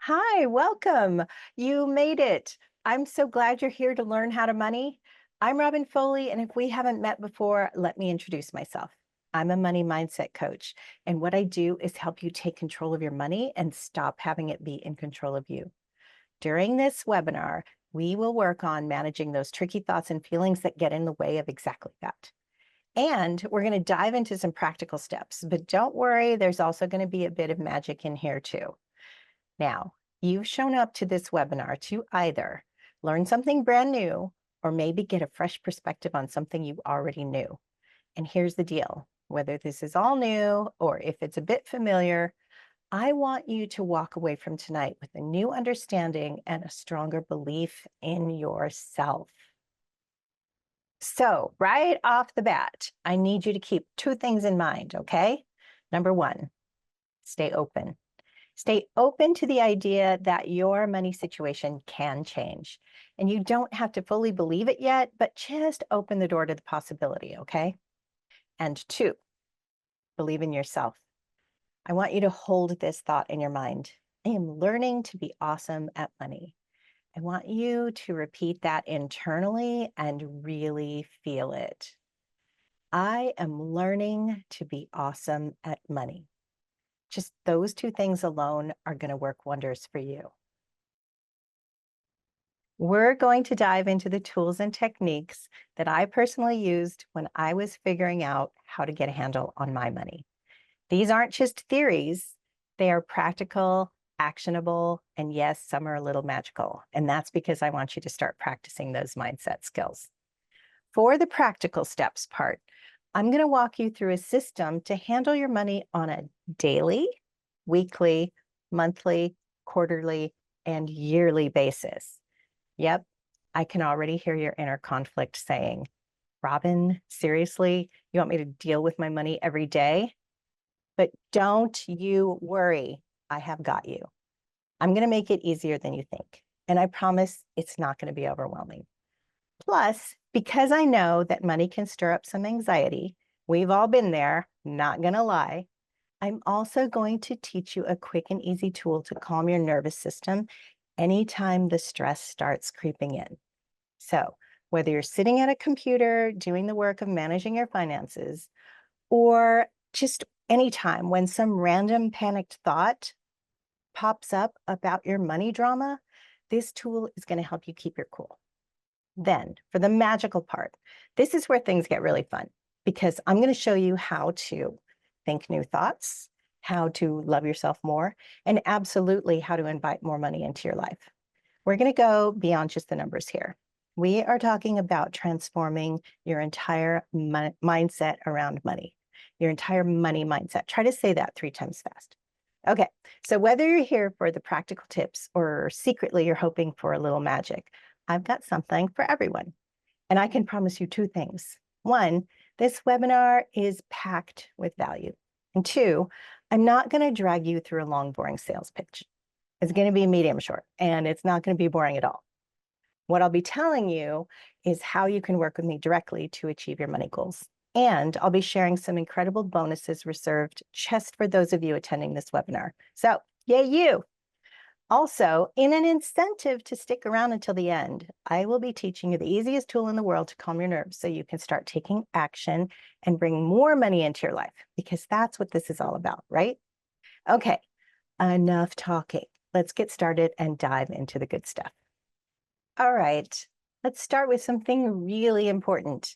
Hi, welcome. You made it. I'm so glad you're here to learn how to money. I'm Robin Foley, and if we haven't met before, let me introduce myself. I'm a money mindset coach, and what I do is help you take control of your money and stop having it be in control of you. During this webinar, we will work on managing those tricky thoughts and feelings that get in the way of exactly that. And we're going to dive into some practical steps, but don't worry, there's also going to be a bit of magic in here too. Now, you've shown up to this webinar to either learn something brand new or maybe get a fresh perspective on something you already knew. And here's the deal, whether this is all new or if it's a bit familiar, I want you to walk away from tonight with a new understanding and a stronger belief in yourself. So, right off the bat, I need you to keep two things in mind, okay? Number one, stay open. Stay open to the idea that your money situation can change. And you don't have to fully believe it yet, but just open the door to the possibility, okay? And two, believe in yourself. I want you to hold this thought in your mind. I am learning to be awesome at money. I want you to repeat that internally and really feel it. I am learning to be awesome at money. Just those two things alone are going to work wonders for you. We're going to dive into the tools and techniques that I personally used when I was figuring out how to get a handle on my money. These aren't just theories, they are practical, actionable, and yes, some are a little magical. And that's because I want you to start practicing those mindset skills. For the practical steps part, I'm going to walk you through a system to handle your money on a daily, weekly, monthly, quarterly, and yearly basis. Yep, I can already hear your inner conflict saying, Robin, seriously, you want me to deal with my money every day? But don't you worry, I have got you. I'm going to make it easier than you think. And I promise it's not going to be overwhelming. Plus, because I know that money can stir up some anxiety, we've all been there, not going to lie. I'm also going to teach you a quick and easy tool to calm your nervous system anytime the stress starts creeping in. So, whether you're sitting at a computer doing the work of managing your finances, or just anytime when some random panicked thought pops up about your money drama, this tool is going to help you keep your cool. Then, for the magical part, this is where things get really fun because I'm going to show you how to think new thoughts, how to love yourself more, and absolutely how to invite more money into your life. We're going to go beyond just the numbers here. We are talking about transforming your entire mindset around money, your entire money mindset. Try to say that 3 times fast. Okay, so whether you're here for the practical tips or secretly you're hoping for a little magic, I've got something for everyone. And I can promise you 2 things. 1, this webinar is packed with value. And 2, I'm not going to drag you through a long, boring sales pitch. It's going to be medium short, and it's not going to be boring at all. What I'll be telling you is how you can work with me directly to achieve your money goals. And I'll be sharing some incredible bonuses reserved just for those of you attending this webinar. So, yay you! Also, in an incentive to stick around until the end, I will be teaching you the easiest tool in the world to calm your nerves so you can start taking action and bring more money into your life, because that's what this is all about, right? Okay, enough talking. Let's get started and dive into the good stuff. All right, let's start with something really important.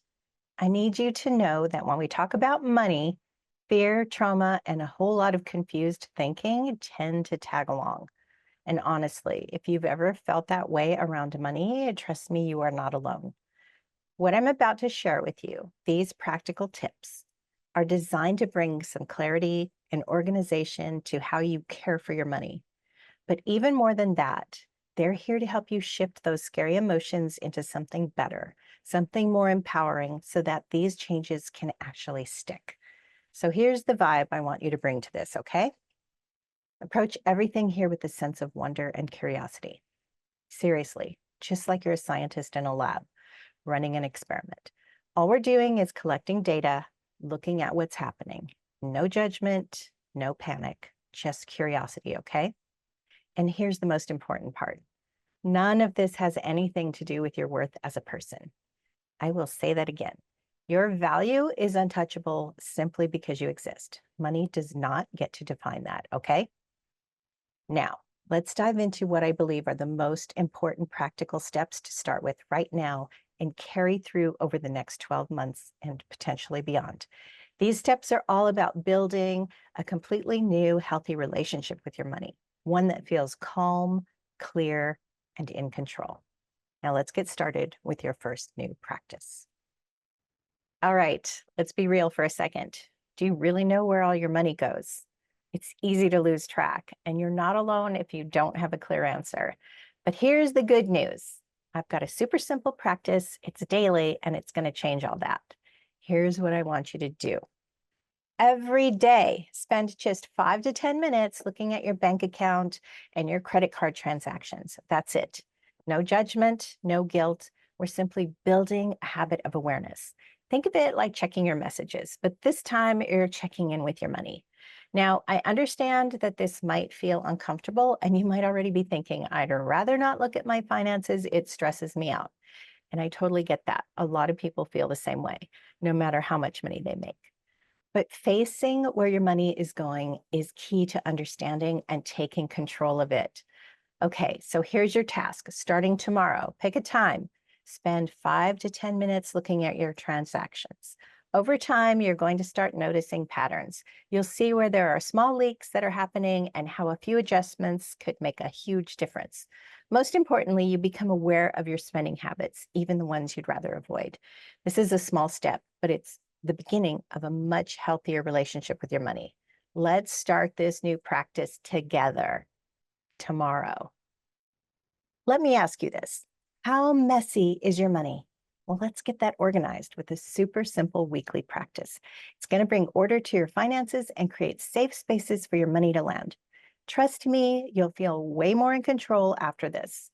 I need you to know that when we talk about money, fear, trauma, and a whole lot of confused thinking tend to tag along. And honestly, if you've ever felt that way around money, trust me, you are not alone. What I'm about to share with you, these practical tips, are designed to bring some clarity and organization to how you care for your money. But even more than that, they're here to help you shift those scary emotions into something better, something more empowering, so that these changes can actually stick. So here's the vibe I want you to bring to this, okay? Approach everything here with a sense of wonder and curiosity. Seriously, just like you're a scientist in a lab running an experiment. All we're doing is collecting data, looking at what's happening. No judgment, no panic, just curiosity, okay? And here's the most important part. None of this has anything to do with your worth as a person. I will say that again. Your value is untouchable simply because you exist. Money does not get to define that, okay? Now, let's dive into what I believe are the most important practical steps to start with right now and carry through over the next 12 months and potentially beyond. These steps are all about building a completely new, healthy relationship with your money, one that feels calm, clear, and in control. Now, let's get started with your first new practice. All right, let's be real for a second. Do you really know where all your money goes? It's easy to lose track, and you're not alone if you don't have a clear answer. But here's the good news. I've got a super simple practice. It's daily, and it's going to change all that. Here's what I want you to do. Every day, spend just 5 to 10 minutes looking at your bank account and your credit card transactions. That's it. No judgment, no guilt. We're simply building a habit of awareness. Think of it like checking your messages, but this time you're checking in with your money. Now, I understand that this might feel uncomfortable, and you might already be thinking, I'd rather not look at my finances. It stresses me out. And I totally get that. A lot of people feel the same way, no matter how much money they make. But facing where your money is going is key to understanding and taking control of it. Okay, so here's your task. Starting tomorrow, pick a time. Spend 5 to 10 minutes looking at your transactions. Over time, you're going to start noticing patterns. You'll see where there are small leaks that are happening and how a few adjustments could make a huge difference. Most importantly, you become aware of your spending habits, even the ones you'd rather avoid. This is a small step, but it's the beginning of a much healthier relationship with your money. Let's start this new practice together tomorrow. Let me ask you this. How messy is your money? Well, let's get that organized with a super simple weekly practice. It's going to bring order to your finances and create safe spaces for your money to land. Trust me, you'll feel way more in control after this.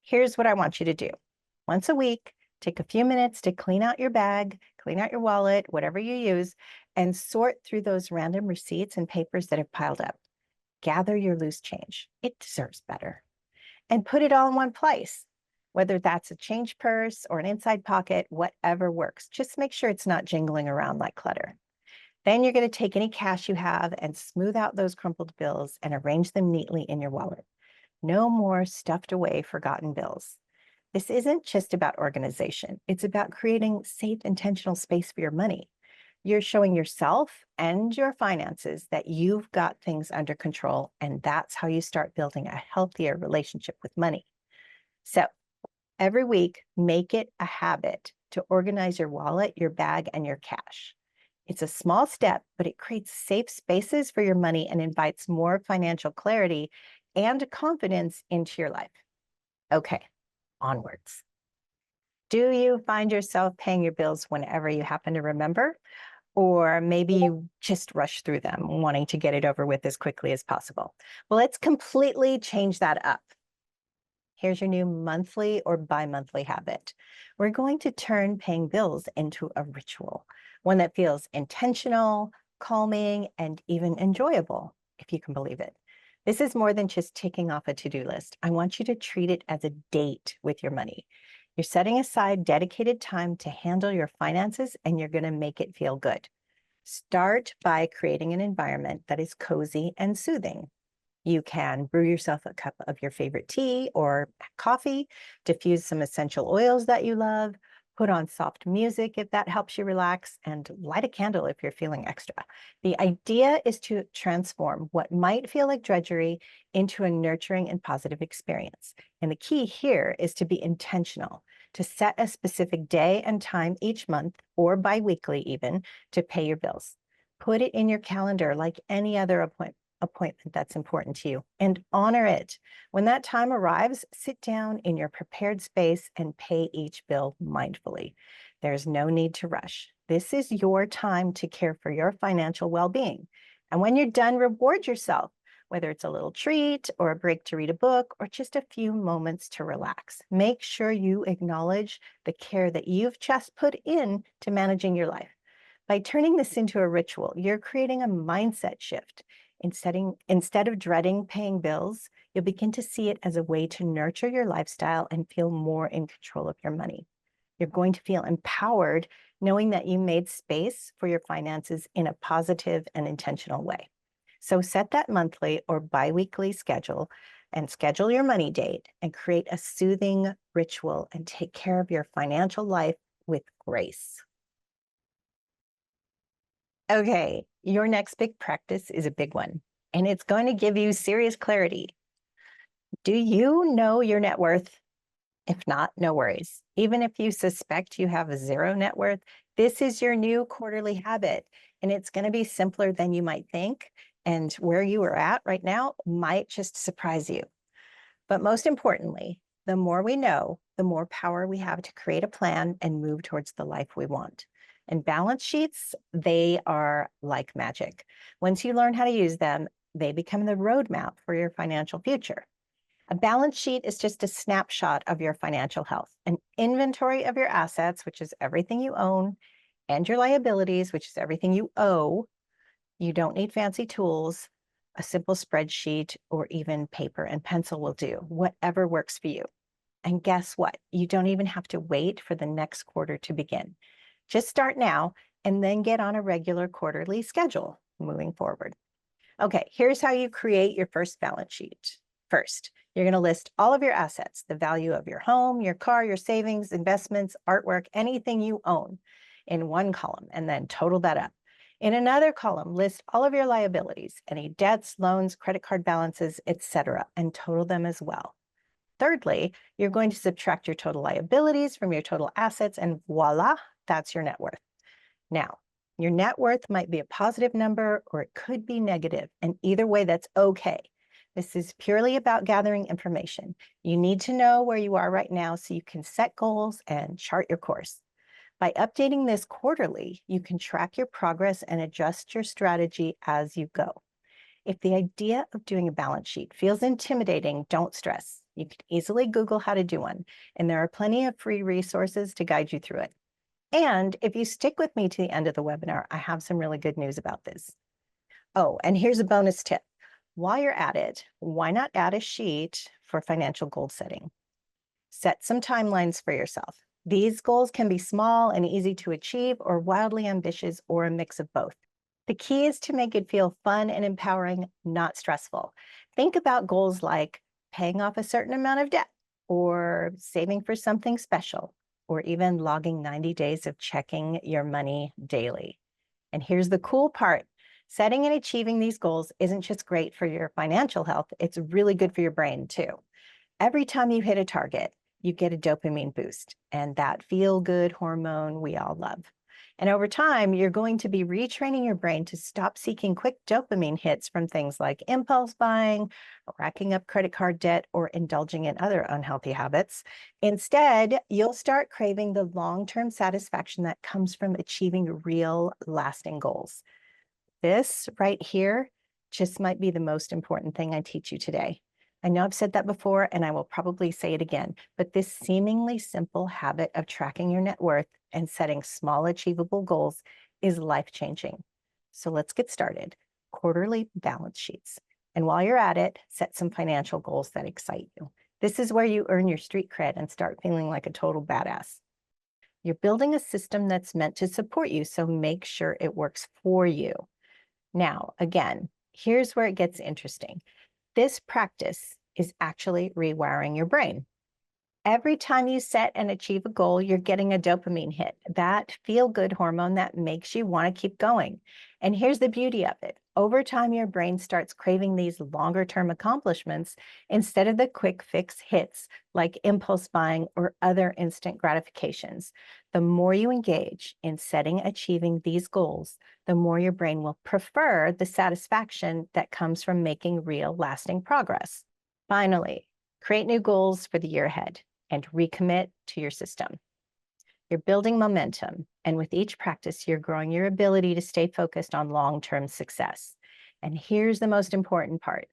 Here's what I want you to do. Once a week, take a few minutes to clean out your bag, clean out your wallet, whatever you use, and sort through those random receipts and papers that have piled up. Gather your loose change. It deserves better. And put it all in one place, whether that's a change purse or an inside pocket, whatever works. Just make sure it's not jingling around like clutter. Then you're going to take any cash you have and smooth out those crumpled bills and arrange them neatly in your wallet. No more stuffed away, forgotten bills. This isn't just about organization. It's about creating safe, intentional space for your money. You're showing yourself and your finances that you've got things under control, and that's how you start building a healthier relationship with money. So every week, make it a habit to organize your wallet, your bag, and your cash. It's a small step, but it creates safe spaces for your money and invites more financial clarity and confidence into your life. Okay, onwards. Do you find yourself paying your bills whenever you happen to remember? Or maybe you just rush through them, wanting to get it over with as quickly as possible. Well, let's completely change that up. Here's your new monthly or bi-monthly habit. We're going to turn paying bills into a ritual, one that feels intentional, calming, and even enjoyable, if you can believe it. This is more than just ticking off a to-do list. I want you to treat it as a date with your money. You're setting aside dedicated time to handle your finances, and you're going to make it feel good. Start by creating an environment that is cozy and soothing. You can brew yourself a cup of your favorite tea or coffee, diffuse some essential oils that you love, put on soft music if that helps you relax, and light a candle if you're feeling extra. The idea is to transform what might feel like drudgery into a nurturing and positive experience. And the key here is to be intentional, to set a specific day and time each month or bi-weekly even to pay your bills. Put it in your calendar like any other appointment that's important to you, and honor it. When that time arrives, sit down in your prepared space and pay each bill mindfully. There's no need to rush. This is your time to care for your financial well-being. And when you're done, reward yourself, whether it's a little treat or a break to read a book or just a few moments to relax. Make sure you acknowledge the care that you've just put in to managing your life. By turning this into a ritual, you're creating a mindset shift. Instead of dreading paying bills, you'll begin to see it as a way to nurture your lifestyle and feel more in control of your money. You're going to feel empowered knowing that you made space for your finances in a positive and intentional way. So set that monthly or biweekly schedule and schedule your money date and create a soothing ritual and take care of your financial life with grace. Okay, your next big practice is a big one, and it's going to give you serious clarity. Do you know your net worth? If not, no worries. Even if you suspect you have a zero net worth, this is your new quarterly habit, and it's going to be simpler than you might think. And where you are at right now might just surprise you. But most importantly, the more we know, the more power we have to create a plan and move towards the life we want. And balance sheets, they are like magic. Once you learn how to use them, they become the roadmap for your financial future. A balance sheet is just a snapshot of your financial health, an inventory of your assets, which is everything you own, and your liabilities, which is everything you owe. You don't need fancy tools. A simple spreadsheet or even paper and pencil will do, whatever works for you. And guess what? You don't even have to wait for the next quarter to begin. Just start now and then get on a regular quarterly schedule moving forward. Okay, here's how you create your first balance sheet. First, you're going to list all of your assets, the value of your home, your car, your savings, investments, artwork, anything you own in one column, and then total that up. In another column, list all of your liabilities, any debts, loans, credit card balances, etc., and total them as well. Thirdly, you're going to subtract your total liabilities from your total assets, and voila, that's your net worth. Now, your net worth might be a positive number or it could be negative, and either way, that's okay. This is purely about gathering information. You need to know where you are right now so you can set goals and chart your course. By updating this quarterly, you can track your progress and adjust your strategy as you go. If the idea of doing a balance sheet feels intimidating, don't stress. You can easily Google how to do one, and there are plenty of free resources to guide you through it. And if you stick with me to the end of the webinar, I have some really good news about this. Oh, and here's a bonus tip. While you're at it, why not add a sheet for financial goal setting? Set some timelines for yourself. These goals can be small and easy to achieve or wildly ambitious or a mix of both. The key is to make it feel fun and empowering, not stressful. Think about goals like paying off a certain amount of debt or saving for something special or even logging 90 days of checking your money daily. And here's the cool part. Setting and achieving these goals isn't just great for your financial health, it's really good for your brain too. Every time you hit a target, you get a dopamine boost and that feel-good hormone we all love. And over time, you're going to be retraining your brain to stop seeking quick dopamine hits from things like impulse buying, racking up credit card debt, or indulging in other unhealthy habits. Instead, you'll start craving the long-term satisfaction that comes from achieving real, lasting goals. This right here just might be the most important thing I teach you today. I know I've said that before, and I will probably say it again, but this seemingly simple habit of tracking your net worth and setting small achievable goals is life-changing. So let's get started. Quarterly balance sheets. And while you're at it, set some financial goals that excite you. This is where you earn your street cred and start feeling like a total badass. You're building a system that's meant to support you, so make sure it works for you. Now, again, here's where it gets interesting. This practice is actually rewiring your brain. Every time you set and achieve a goal, you're getting a dopamine hit, that feel-good hormone that makes you want to keep going. And here's the beauty of it. Over time, your brain starts craving these longer-term accomplishments instead of the quick fix hits like impulse buying or other instant gratifications. The more you engage in setting, achieving these goals, the more your brain will prefer the satisfaction that comes from making real, lasting progress. Finally, create new goals for the year ahead and recommit to your system. You're building momentum, and with each practice, you're growing your ability to stay focused on long-term success. And here's the most important part.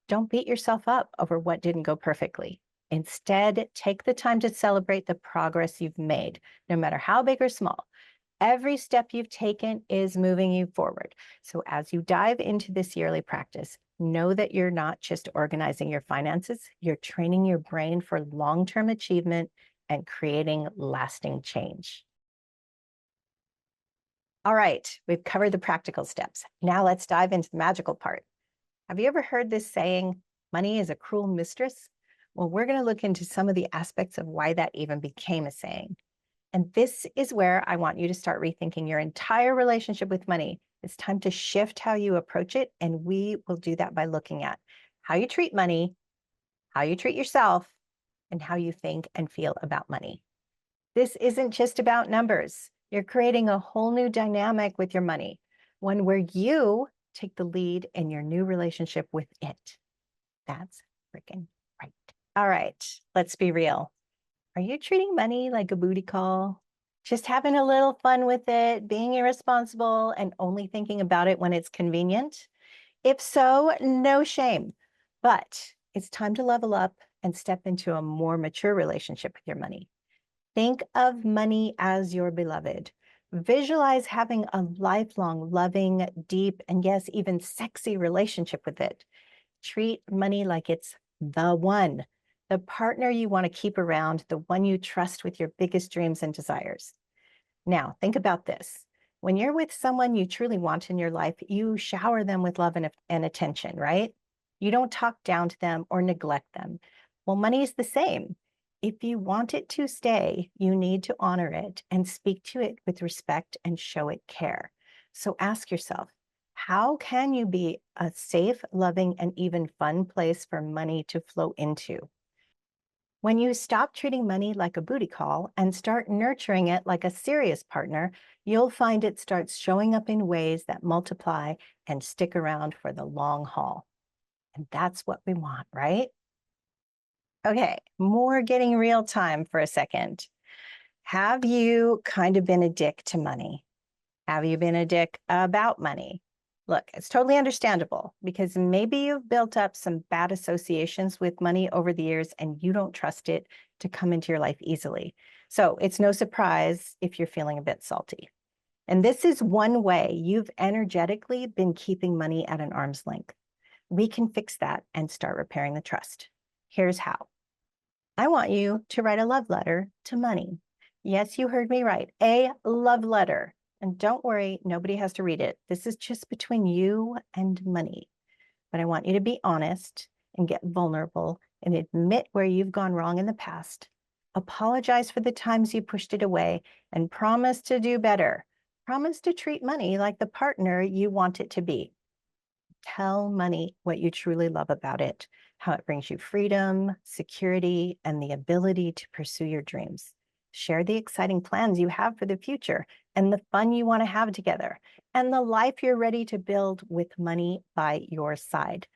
Don't beat yourself up over what didn't go perfectly. Instead, take the time to celebrate the progress you've made, no matter how big or small. Every step you've taken is moving you forward. So as you dive into this yearly practice, know that you're not just organizing your finances, you're training your brain for long-term achievement and creating lasting change. All right, we've covered the practical steps. Now let's dive into the magical part. Have you ever heard this saying, money is a cruel mistress? Well, we're going to look into some of the aspects of why that even became a saying. And this is where I want you to start rethinking your entire relationship with money. It's time to shift how you approach it. And we will do that by looking at how you treat money, how you treat yourself, and how you think and feel about money. This isn't just about numbers. You're creating a whole new dynamic with your money, one where you take the lead in your new relationship with it. That's freaking right. All right, let's be real. Are you treating money like a booty call? Just having a little fun with it, being irresponsible, and only thinking about it when it's convenient? If so, no shame. But it's time to level up and step into a more mature relationship with your money. Think of money as your beloved. Visualize having a lifelong, loving, deep, and yes, even sexy relationship with it. Treat money like it's the one, the partner you want to keep around, the one you trust with your biggest dreams and desires. Now, think about this. When you're with someone you truly want in your life, you shower them with love and attention, right? You don't talk down to them or neglect them. Well, money is the same. If you want it to stay, you need to honor it and speak to it with respect and show it care. So ask yourself, how can you be a safe, loving, and even fun place for money to flow into? When you stop treating money like a booty call and start nurturing it like a serious partner, you'll find it starts showing up in ways that multiply and stick around for the long haul. And that's what we want, right? Okay, more getting real time for a second. Have you kind of been a dick to money? Have you been a dick about money? Look, it's totally understandable because maybe you've built up some bad associations with money over the years and you don't trust it to come into your life easily. So it's no surprise if you're feeling a bit salty. And this is one way you've energetically been keeping money at an arm's length. We can fix that and start repairing the trust. Here's how. I want you to write a love letter to money. Yes, you heard me right. A love letter. And don't worry, nobody has to read it. This is just between you and money. But I want you to be honest and get vulnerable and admit where you've gone wrong in the past. Apologize for the times you pushed it away and promise to do better. Promise to treat money like the partner you want it to be. Tell money what you truly love about it, how it brings you freedom, security, and the ability to pursue your dreams. Share the exciting plans you have for the future and the fun you want to have together and the life you're ready to build with money by your side.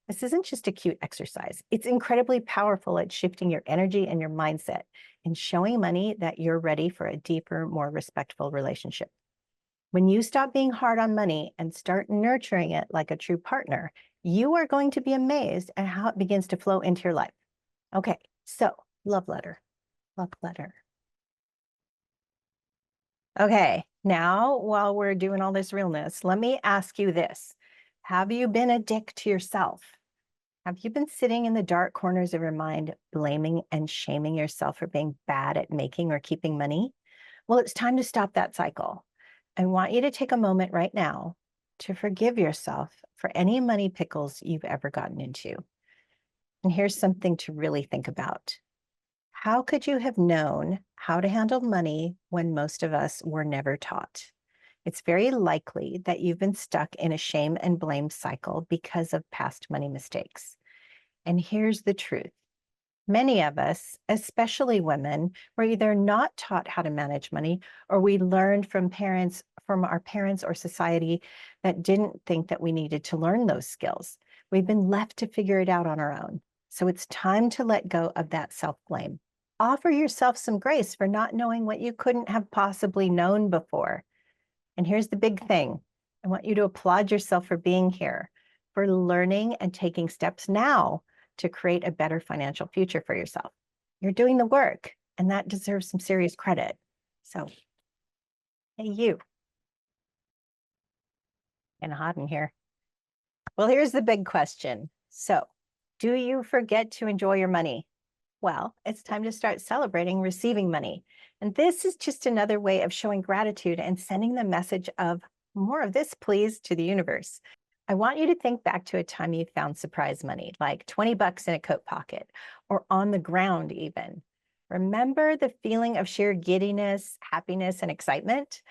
This isn't just a cute exercise. It's incredibly powerful at shifting your energy and your mindset and showing money that you're ready for a deeper, more respectful relationship. When you stop being hard on money and start nurturing it like a true partner, you are going to be amazed at how it begins to flow into your life. Okay, so love letter, love letter. Okay, now while we're doing all this realness, let me ask you this. Have you been a dick to yourself? Have you been sitting in the dark corners of your mind, blaming and shaming yourself for being bad at making or keeping money? Well, it's time to stop that cycle. I want you to take a moment right now to forgive yourself for any money pickles you've ever gotten into. And here's something to really think about. How could you have known how to handle money when most of us were never taught? It's very likely that you've been stuck in a shame and blame cycle because of past money mistakes. And here's the truth. Many of us, especially women, were either not taught how to manage money or we learned from our parents or society that didn't think that we needed to learn those skills. We've been left to figure it out on our own. So it's time to let go of that self-blame. Offer yourself some grace for not knowing what you couldn't have possibly known before. And here's the big thing. I want you to applaud yourself for being here, for learning and taking steps now to create a better financial future for yourself. You're doing the work, and that deserves some serious credit. So Hey, you, and hot in here. Well, here's the big question. So, do you forget to enjoy your money? Well, it's time to start celebrating receiving money. And this is just another way of showing gratitude and sending the message of more of this, please, to the universe. I want you to think back to a time you found surprise money, like 20 bucks in a coat pocket or on the ground, even. Remember the feeling of sheer giddiness, happiness, and excitement?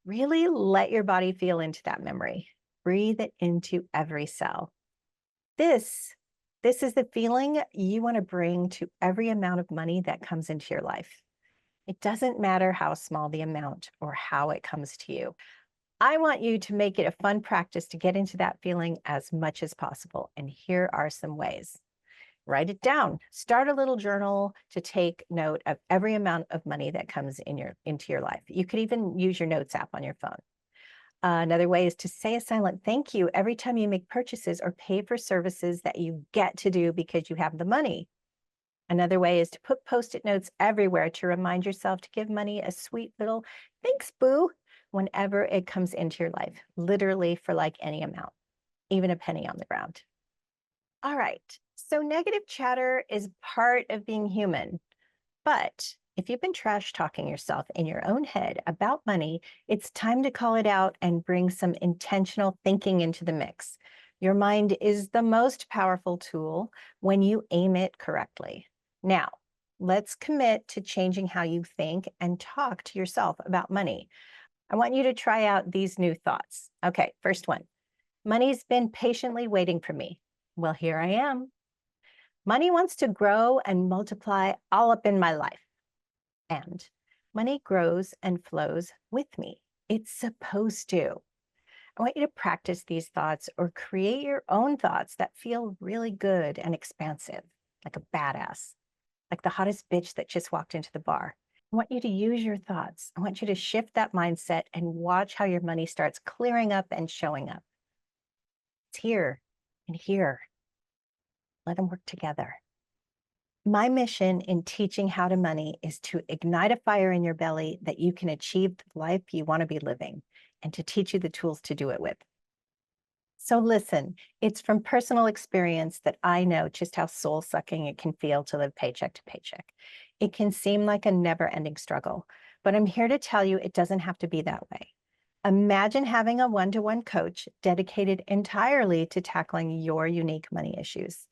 Really let your body feel into that memory. Breathe it into every cell. This, this is the feeling you want to bring to every amount of money that comes into your life. It doesn't matter how small the amount or how it comes to you. I want you to make it a fun practice to get into that feeling as much as possible. And here are some ways. Write it down. Start a little journal to take note of every amount of money that comes into your life. You could even use your notes app on your phone. Another way is to say a silent thank you every time you make purchases or pay for services that you get to do because you have the money. Another way is to put Post-it notes everywhere to remind yourself to give money a sweet little thanks, boo, whenever it comes into your life, literally for like any amount, even a penny on the ground. All right, so negative chatter is part of being human. But if you've been trash talking yourself in your own head about money, it's time to call it out and bring some intentional thinking into the mix. Your mind is the most powerful tool when you aim it correctly. Now, let's commit to changing how you think and talk to yourself about money. I want you to try out these new thoughts. Okay, first one. Money's been patiently waiting for me. Well, here I am. Money wants to grow and multiply all up in my life. And money grows and flows with me. It's supposed to. I want you to practice these thoughts or create your own thoughts that feel really good and expansive, like a badass, like the hottest bitch that just walked into the bar. I want you to use your thoughts. I want you to shift that mindset and watch how your money starts clearing up and showing up. It's here and here. Let them work together. My mission in teaching how to money is to ignite a fire in your belly that you can achieve the life you want to be living and to teach you the tools to do it with. So listen, it's from personal experience that I know just how soul-sucking it can feel to live paycheck to paycheck. It can seem like a never-ending struggle, but I'm here to tell you it doesn't have to be that way. Imagine having a one-to-one coach dedicated entirely to tackling your unique money issues.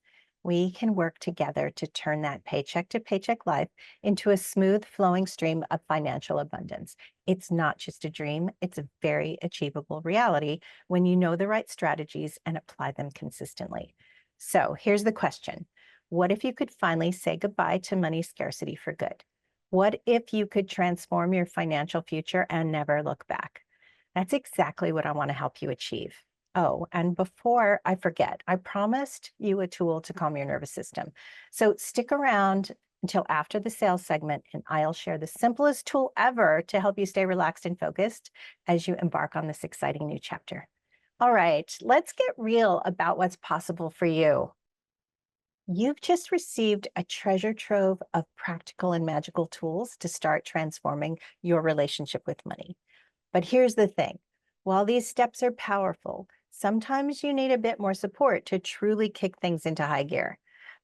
We can work together to turn that paycheck to paycheck life into a smooth flowing stream of financial abundance. It's not just a dream, it's a very achievable reality when you know the right strategies and apply them consistently. So here's the question. What if you could finally say goodbye to money scarcity for good? What if you could transform your financial future and never look back? That's exactly what I want to help you achieve. Oh, and before I forget, I promised you a tool to calm your nervous system. So stick around until after the sales segment, and I'll share the simplest tool ever to help you stay relaxed and focused as you embark on this exciting new chapter. All right, let's get real about what's possible for you. You've just received a treasure trove of practical and magical tools to start transforming your relationship with money. But here's the thing. While these steps are powerful, sometimes you need a bit more support to truly kick things into high gear.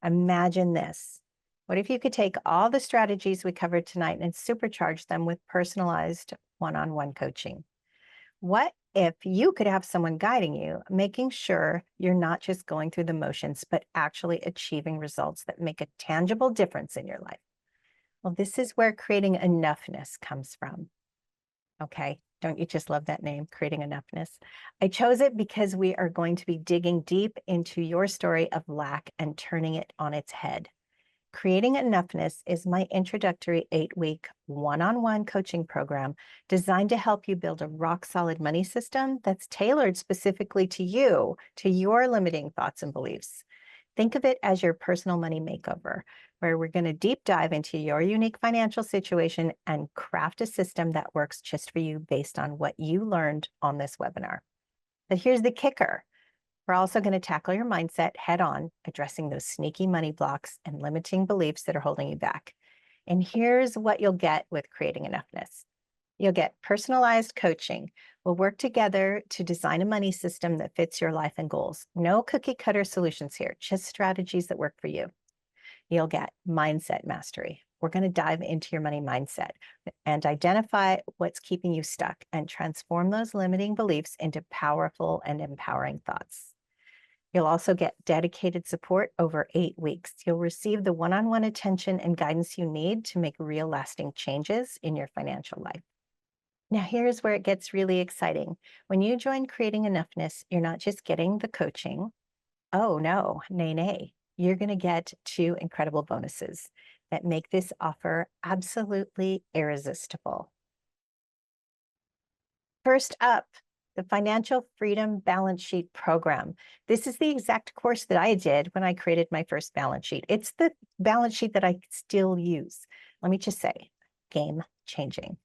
Imagine this. What if you could take all the strategies we covered tonight and supercharge them with personalized one-on-one coaching? What if you could have someone guiding you, making sure you're not just going through the motions, but actually achieving results that make a tangible difference in your life? Well, this is where creating enoughness comes from. Okay, don't you just love that name, Creating Enoughness? I chose it because we are going to be digging deep into your story of lack and turning it on its head. Creating Enoughness is my introductory 8-week one-on-one coaching program designed to help you build a rock-solid money system that's tailored specifically to you, to your limiting thoughts and beliefs. Think of it as your personal money makeover, where we're going to deep dive into your unique financial situation and craft a system that works just for you based on what you learned on this webinar. But here's the kicker. We're also going to tackle your mindset head on, addressing those sneaky money blocks and limiting beliefs that are holding you back. And here's what you'll get with Creating Enoughness. You'll get personalized coaching. We'll work together to design a money system that fits your life and goals. No cookie cutter solutions here, just strategies that work for you. You'll get mindset mastery. We're going to dive into your money mindset and identify what's keeping you stuck and transform those limiting beliefs into powerful and empowering thoughts. You'll also get dedicated support over 8 weeks. You'll receive the one-on-one attention and guidance you need to make real lasting changes in your financial life. Now, here's where it gets really exciting. When you join Creating Enoughness, you're not just getting the coaching. Oh, no, nay, nay. You're going to get 2 incredible bonuses that make this offer absolutely irresistible. First up, the Financial Freedom Balance Sheet Program. This is the exact course that I did when I created my first balance sheet. It's the balance sheet that I still use. Let me just say, game changing.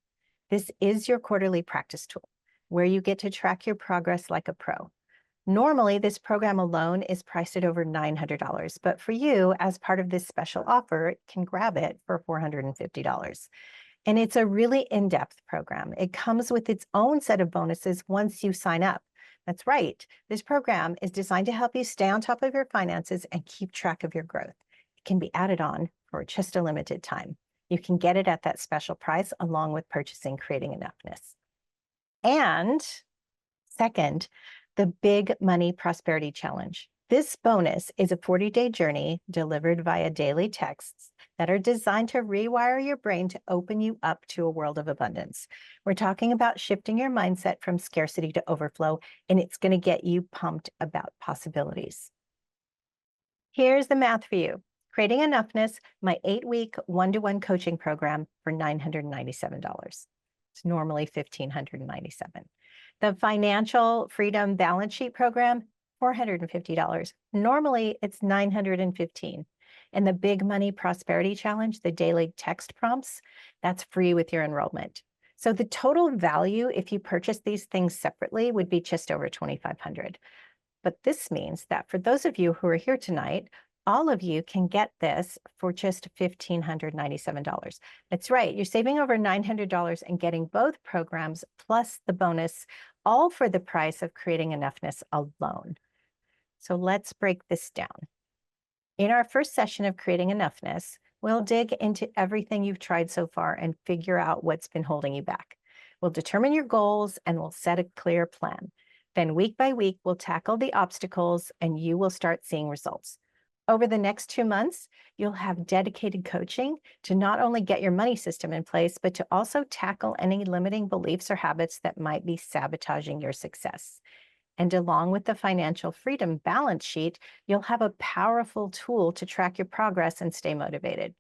This is your quarterly practice tool where you get to track your progress like a pro. Normally, this program alone is priced at over $900, but for you, as part of this special offer, you can grab it for $450. And it's a really in-depth program. It comes with its own set of bonuses once you sign up. That's right. This program is designed to help you stay on top of your finances and keep track of your growth. It can be added on for just a limited time. You can get it at that special price along with purchasing Creating Enoughness. And second, the Big Money Prosperity Challenge. This bonus is a 40-day journey delivered via daily texts that are designed to rewire your brain to open you up to a world of abundance. We're talking about shifting your mindset from scarcity to overflow, and it's going to get you pumped about possibilities. Here's the math for you. Creating Enoughness, my 8-week one-to-one coaching program for $997. It's normally $1,597. The Financial Freedom Balance Sheet Program, $450. Normally, it's $915. And the Big Money Prosperity Challenge, the daily text prompts, that's free with your enrollment. So the total value, if you purchase these things separately, would be just over $2,500. But this means that for those of you who are here tonight, all of you can get this for just $1,597. That's right, you're saving over $900 and getting both programs plus the bonus, all for the price of Creating Enoughness alone. So let's break this down. In our first session of Creating Enoughness, we'll dig into everything you've tried so far and figure out what's been holding you back. We'll determine your goals and we'll set a clear plan. Then week by week, we'll tackle the obstacles and you will start seeing results. Over the next 2 months, you'll have dedicated coaching to not only get your money system in place, but to also tackle any limiting beliefs or habits that might be sabotaging your success. And along with the Financial Freedom Balance Sheet, you'll have a powerful tool to track your progress and stay motivated.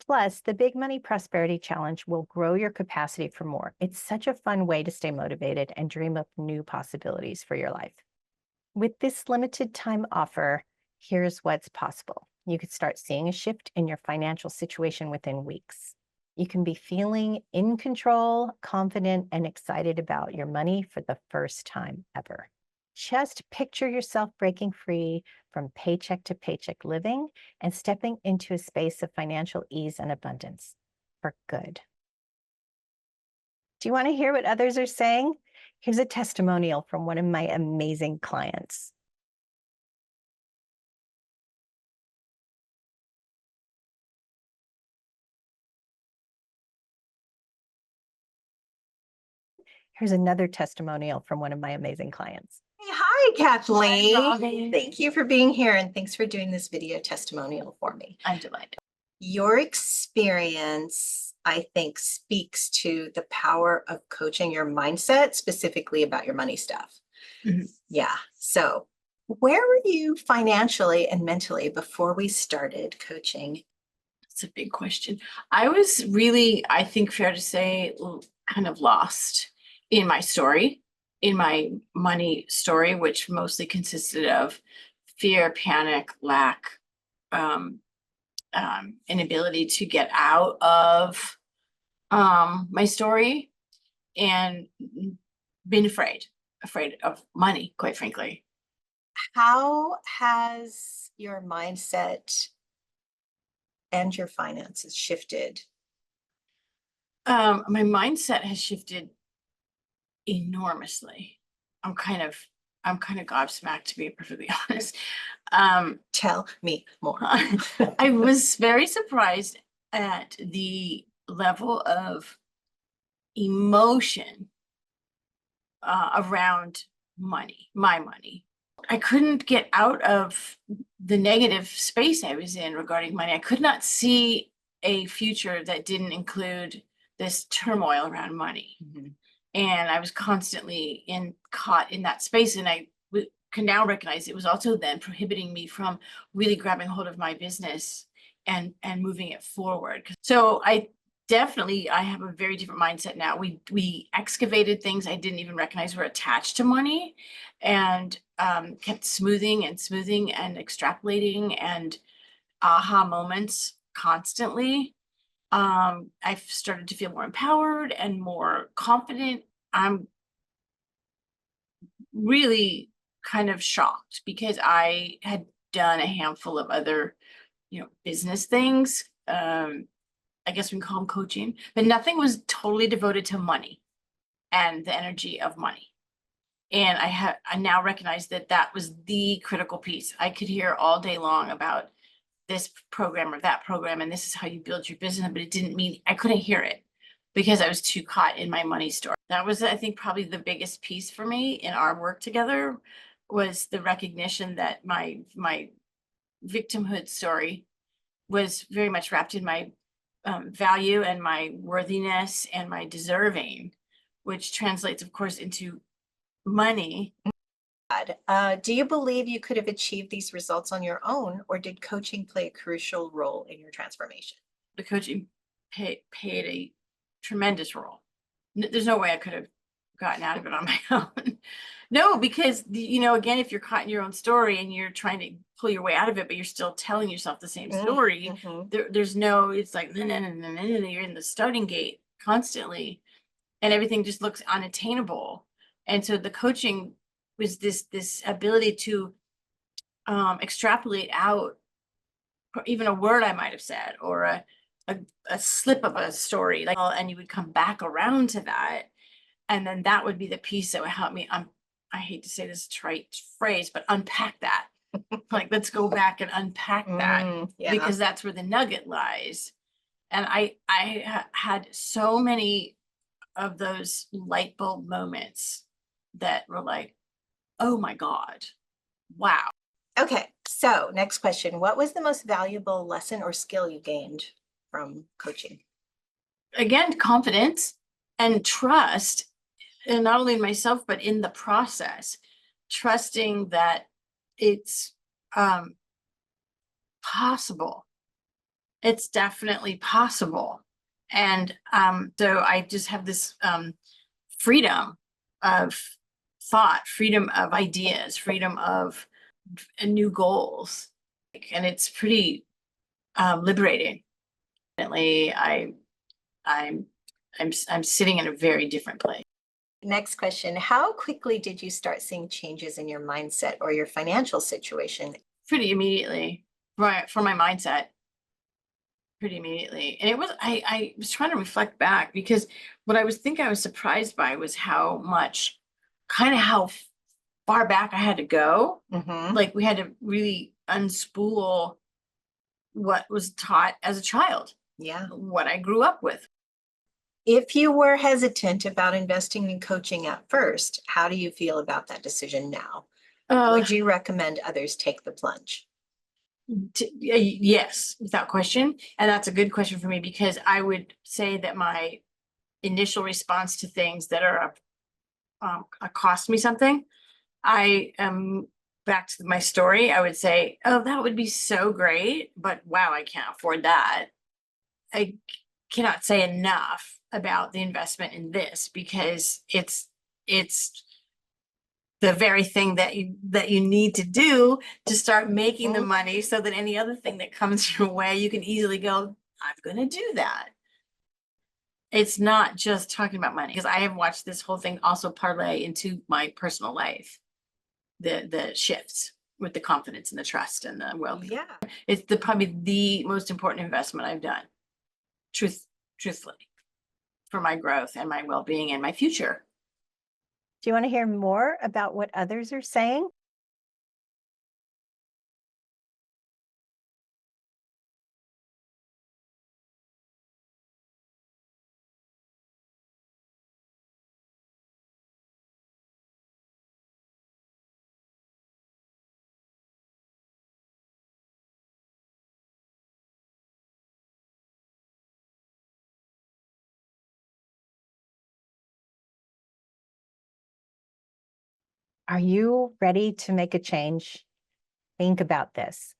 Plus, the Big Money Prosperity Challenge will grow your capacity for more. It's such a fun way to stay motivated and dream up new possibilities for your life. With this limited time offer, here's what's possible. You could start seeing a shift in your financial situation within weeks. You can be feeling in control, confident, and excited about your money for the first time ever. Just picture yourself breaking free from paycheck to paycheck living and stepping into a space of financial ease and abundance for good. Do you want to hear what others are saying? Here's a testimonial from one of my amazing clients. Here's another testimonial from one of my amazing clients. Hi, Kathleen. Hi, Robin. Thank you for being here and thanks for doing this video testimonial for me. I'm delighted. Your experience, I think, speaks to the power of coaching your mindset, specifically about your money stuff. Mhm. Yeah. So where were you financially and mentally before we started coaching? That's a big question. I was really, I think fair to say, kind of lost in my story, in my money story, which mostly consisted of fear, panic, lack, inability to get out of my story, and been afraid of money, quite frankly. How has your mindset and your finances shifted My mindset has shifted enormously. I'm kind of gobsmacked, to be perfectly honest. Tell me more. I was very surprised at the level of emotion around money, my money. I couldn't get out of the negative space I was in regarding money. I could not see a future that didn't include this turmoil around money. And I was constantly caught in that space. And I can now recognize it was also then prohibiting me from really grabbing hold of my business and moving it forward. So I have a very different mindset now. We excavated things I didn't even recognize were attached to money, and kept smoothing and extrapolating and aha moments constantly. I've started to feel more empowered and more confident. I'm really kind of shocked because I had done a handful of other, business things. I guess we can call them coaching, but nothing was totally devoted to money and the energy of money. And I now recognize that that was the critical piece. I could hear all day long about this program or that program, and this is how you build your business, but it didn't mean I couldn't hear it because I was too caught in my money story. That was, I think, probably the biggest piece for me in our work together, was the recognition that my victimhood story was very much wrapped in my value and my worthiness and my deserving, which translates, of course, into money. Do you believe you could have achieved these results on your own, or did coaching play a crucial role in your transformation? The coaching played a tremendous role. There's no way I could have gotten out of it on my own. No, because again, if you're caught in your own story and you're trying to pull your way out of it, but you're still telling yourself the same story, there's no, it's like, you're in the starting gate constantly, and everything just looks unattainable. And so the coaching was this ability to extrapolate out even a word I might have said, or a slip of a story, like, and you would come back around to that. And then that would be the piece that would help me. I hate to say this trite phrase, but unpack that. Like, let's go back and unpack that, because that's where the nugget lies. And I had so many of those light bulb moments that were like, oh my God, wow. Okay, so next question. What was the most valuable lesson or skill you gained from coaching? Again, confidence and trust, and not only in myself, but in the process, trusting that it's possible. It's definitely possible. And so I just have this freedom of thought, freedom of ideas, freedom of new goals. And it's pretty liberating. Definitely, I'm sitting in a very different place. Next question. How quickly did you start seeing changes in your mindset or your financial situation? Pretty immediately, right, for my mindset. Pretty immediately. And it was, I was trying to reflect back, because what I was surprised by was how much, kind of how far back I had to go. Like, we had to really unspool what was taught as a child. Yeah. What I grew up with. If you were hesitant about investing in coaching at first, how do you feel about that decision now? Would you recommend others take the plunge? Yes, without question. And that's a good question for me, because I would say that my initial response to things that are cost me something, I am back to my story. I would say, oh, that would be so great, but wow, I can't afford that. I cannot say enough about the investment in this, because it's the very thing that you need to do to start making the money, so that any other thing that comes your way, you can easily go, I'm going to do that. It's not just talking about money, because I have watched this whole thing also parlay into my personal life, the shifts with the confidence and the trust and the well-being. Yeah. It's probably the most important investment I've done, truthfully. for my growth and my well-being and my future. Do you want to hear more about what others are saying? Are you ready to make a change? Think about this.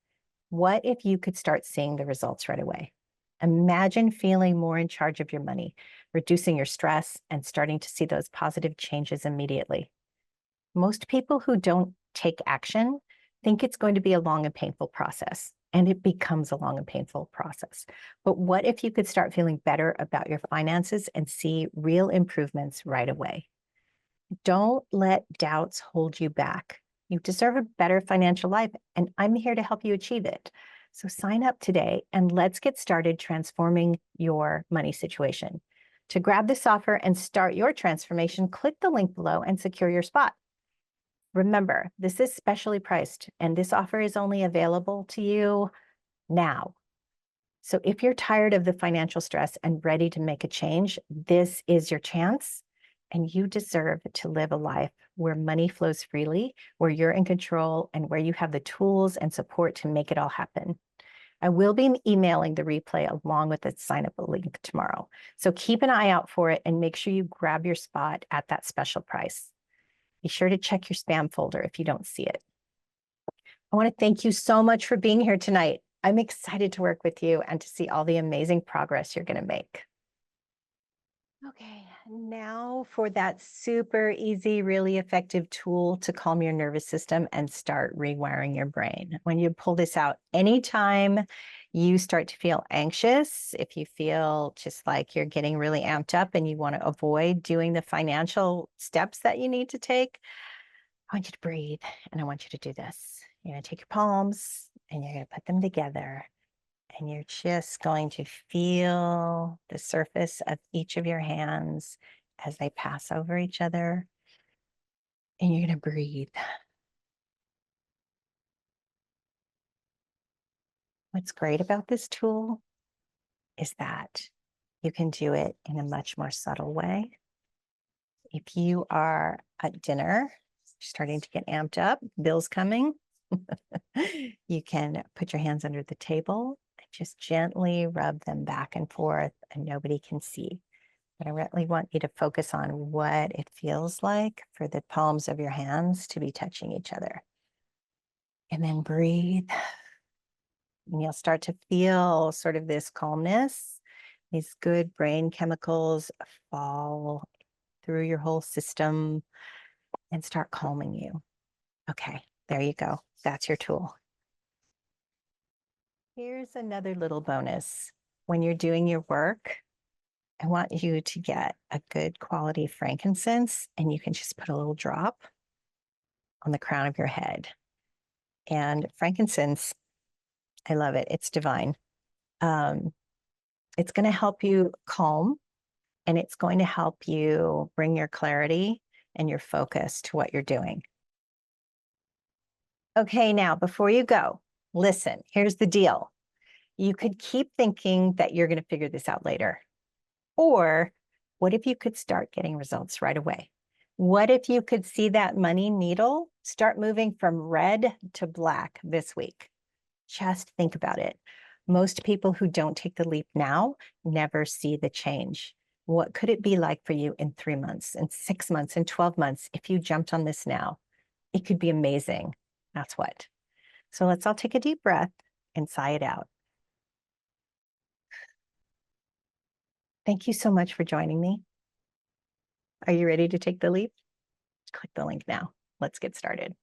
What if you could start seeing the results right away? Imagine feeling more in charge of your money, reducing your stress, and starting to see those positive changes immediately. Most people who don't take action think it's going to be a long and painful process, and it becomes a long and painful process. But what if you could start feeling better about your finances and see real improvements right away? Don't let doubts hold you back. You deserve a better financial life, and I'm here to help you achieve it. So sign up today and let's get started transforming your money situation. To grab this offer and start your transformation, click the link below and secure your spot. Remember, this is specially priced, and this offer is only available to you now. So if you're tired of the financial stress and ready to make a change, this is your chance. And you deserve to live a life where money flows freely, where you're in control, and where you have the tools and support to make it all happen. I will be emailing the replay along with the sign up link tomorrow. So keep an eye out for it and make sure you grab your spot at that special price. Be sure to check your spam folder if you don't see it. I want to thank you so much for being here tonight. I'm excited to work with you and to see all the amazing progress you're going to make. Okay, now for that super easy, really effective tool to calm your nervous system and start rewiring your brain. When you pull this out, anytime you start to feel anxious, if you feel just like you're getting really amped up and you want to avoid doing the financial steps that you need to take, I want you to breathe and I want you to do this. You're going to take your palms and you're going to put them together. And you're just going to feel the surface of each of your hands as they pass over each other. And you're going to breathe. What's great about this tool is that you can do it in a much more subtle way. If you are at dinner, starting to get amped up, bills coming, you can put your hands under the table and just gently rub them back and forth, and nobody can see. But I really want you to focus on what it feels like for the palms of your hands to be touching each other. And then breathe. And you'll start to feel sort of this calmness. These good brain chemicals fall through your whole system and start calming you. Okay, there you go. That's your tool. Here's another little bonus. When you're doing your work, I want you to get a good quality frankincense, and you can just put a little drop on the crown of your head. And frankincense, I love it. It's divine. It's going to help you calm, and it's going to help you bring your clarity and your focus to what you're doing. Okay, now before you go, listen, here's the deal. You could keep thinking that you're going to figure this out later. Or what if you could start getting results right away? What if you could see that money needle start moving from red to black this week? Just think about it. Most people who don't take the leap now never see the change. What could it be like for you in 3 months, in 6 months, in 12 months if you jumped on this now? It could be amazing. That's what. So let's all take a deep breath and sigh it out. Thank you so much for joining me. Are you ready to take the leap? Click the link now. Let's get started.